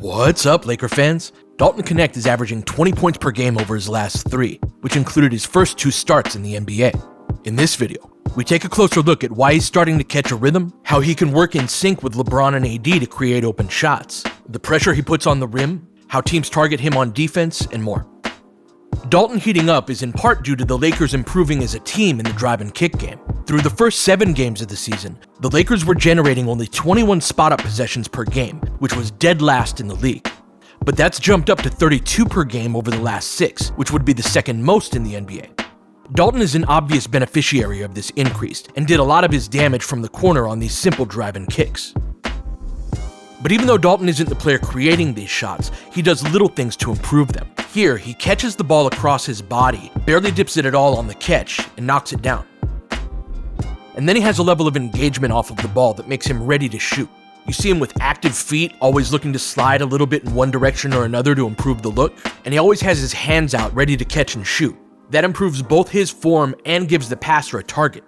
What's up, Laker fans? Dalton Knecht is averaging 20 points per game over his last 3, which included his first 2 starts in the NBA. In this video, we take a closer look at why he's starting to catch a rhythm, how he can work in sync with LeBron and AD to create open shots, the pressure he puts on the rim, how teams target him on defense, and more. Dalton heating up is in part due to the Lakers improving as a team in the drive and kick game. Through the first 7 games of the season, the Lakers were generating only 21 spot-up possessions per game, which was dead last in the league. But that's jumped up to 32 per game over the last 6, which would be the second most in the NBA. Dalton is an obvious beneficiary of this increase, and did a lot of his damage from the corner on these simple drive and kicks. But even though Dalton isn't the player creating these shots, he does little things to improve them. Here, he catches the ball across his body, barely dips it at all on the catch, and knocks it down. And then he has a level of engagement off of the ball that makes him ready to shoot. You see him with active feet, always looking to slide a little bit in one direction or another to improve the look, and he always has his hands out ready to catch and shoot. That improves both his form and gives the passer a target.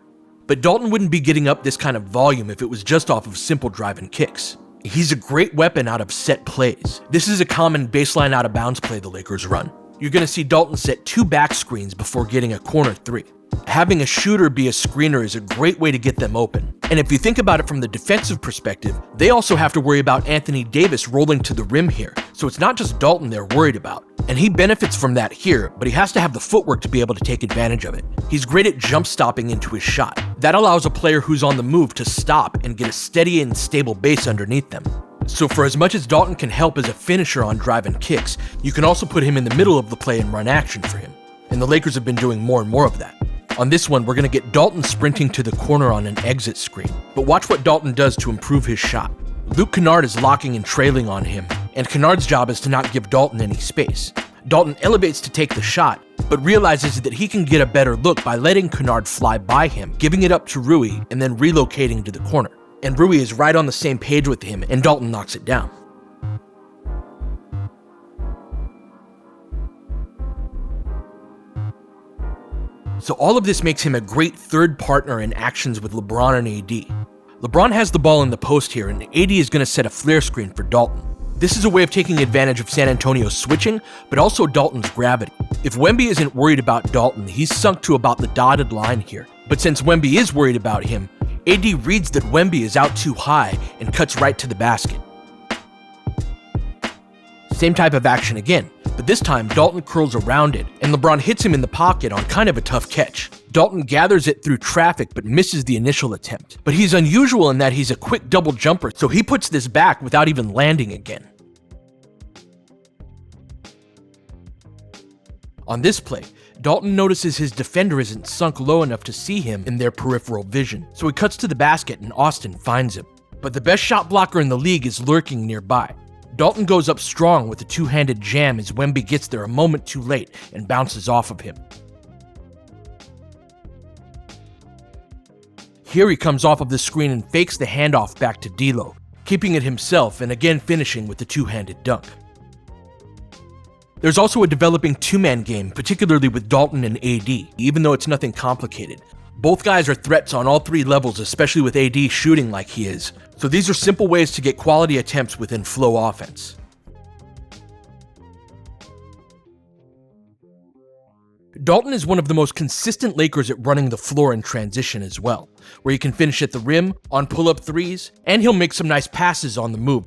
But Dalton wouldn't be getting up this kind of volume if it was just off of simple drive and kicks. He's a great weapon out of set plays. This is a common baseline out of bounds play the Lakers run. You're going to see Dalton set 2 back screens before getting a corner 3. Having a shooter be a screener is a great way to get them open. And if you think about it from the defensive perspective, they also have to worry about Anthony Davis rolling to the rim here. So it's not just Dalton they're worried about. And he benefits from that here, but he has to have the footwork to be able to take advantage of it. He's great at jump stopping into his shot. That allows a player who's on the move to stop and get a steady and stable base underneath them. So for as much as Dalton can help as a finisher on drive and kicks, you can also put him in the middle of the play and run action for him. And the Lakers have been doing more and more of that. On this one, we're going to get Dalton sprinting to the corner on an exit screen. But watch what Dalton does to improve his shot. Luke Kennard is locking and trailing on him, and Kennard's job is to not give Dalton any space. Dalton elevates to take the shot, but realizes that he can get a better look by letting Kennard fly by him, giving it up to Rui, and then relocating to the corner. And Rui is right on the same page with him, and Dalton knocks it down. So all of this makes him a great third partner in actions with LeBron and AD. LeBron has the ball in the post here, and AD is going to set a flare screen for Dalton. This is a way of taking advantage of San Antonio's switching, but also Dalton's gravity. If Wemby isn't worried about Dalton, he's sunk to about the dotted line here. But since Wemby is worried about him, AD reads that Wemby is out too high and cuts right to the basket. Same type of action again, but this time Dalton curls around it, and LeBron hits him in the pocket on kind of a tough catch. Dalton gathers it through traffic but misses the initial attempt. But he's unusual in that he's a quick double jumper, so he puts this back without even landing again. On this play, Dalton notices his defender isn't sunk low enough to see him in their peripheral vision, so he cuts to the basket and Austin finds him. But the best shot blocker in the league is lurking nearby. Dalton goes up strong with a two-handed jam as Wemby gets there a moment too late and bounces off of him. Here he comes off of the screen and fakes the handoff back to D'Lo, keeping it himself and again finishing with the two-handed dunk. There's also a developing two-man game, particularly with Dalton and AD, even though it's nothing complicated. Both guys are threats on all 3 levels, especially with AD shooting like he is. So these are simple ways to get quality attempts within flow offense. Dalton is one of the most consistent Lakers at running the floor in transition as well, where he can finish at the rim, on pull-up threes, and he'll make some nice passes on the move.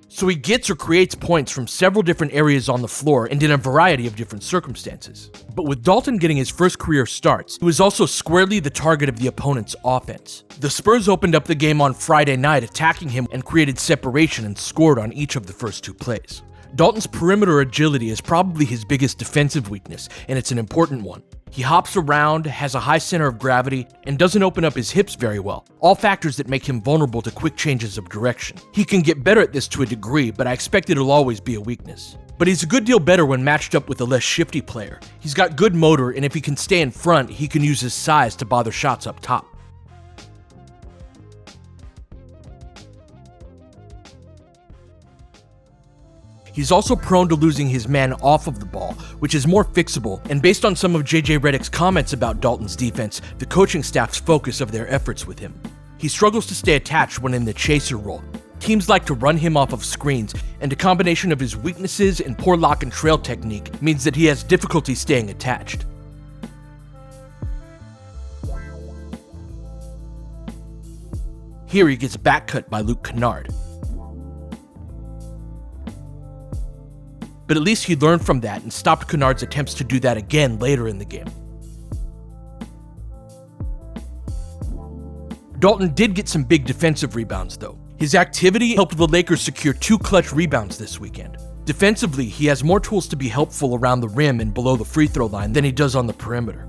So he gets or creates points from several different areas on the floor and in a variety of different circumstances. But with Dalton getting his first career starts, he was also squarely the target of the opponent's offense. The Spurs opened up the game on Friday night, attacking him and created separation and scored on each of the first 2 plays. Dalton's perimeter agility is probably his biggest defensive weakness, and it's an important one. He hops around, has a high center of gravity, and doesn't open up his hips very well, all factors that make him vulnerable to quick changes of direction. He can get better at this to a degree, but I expect it'll always be a weakness. But he's a good deal better when matched up with a less shifty player. He's got good motor, and if he can stay in front, he can use his size to bother shots up top. He's also prone to losing his man off of the ball, which is more fixable, and based on some of JJ Redick's comments about Dalton's defense, the coaching staff's focus of their efforts with him. He struggles to stay attached when in the chaser role, Teams like to run him off of screens, and a combination of his weaknesses and poor lock and trail technique means that he has difficulty staying attached. Here he gets back cut by Luke Kennard. But at least he learned from that and stopped Kennard's attempts to do that again later in the game. Dalton did get some big defensive rebounds though. His activity helped the Lakers secure 2 clutch rebounds this weekend. Defensively, he has more tools to be helpful around the rim and below the free throw line than he does on the perimeter.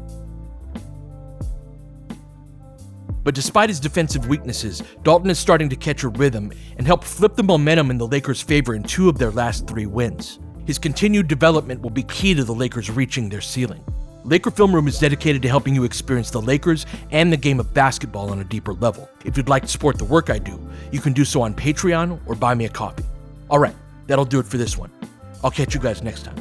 But despite his defensive weaknesses, Dalton is starting to catch a rhythm and help flip the momentum in the Lakers' favor in 2 of their last 3 wins. His continued development will be key to the Lakers reaching their ceiling. Laker Film Room is dedicated to helping you experience the Lakers and the game of basketball on a deeper level. If you'd like to support the work I do, you can do so on Patreon or buy me a coffee. Alright, that'll do it for this one. I'll catch you guys next time.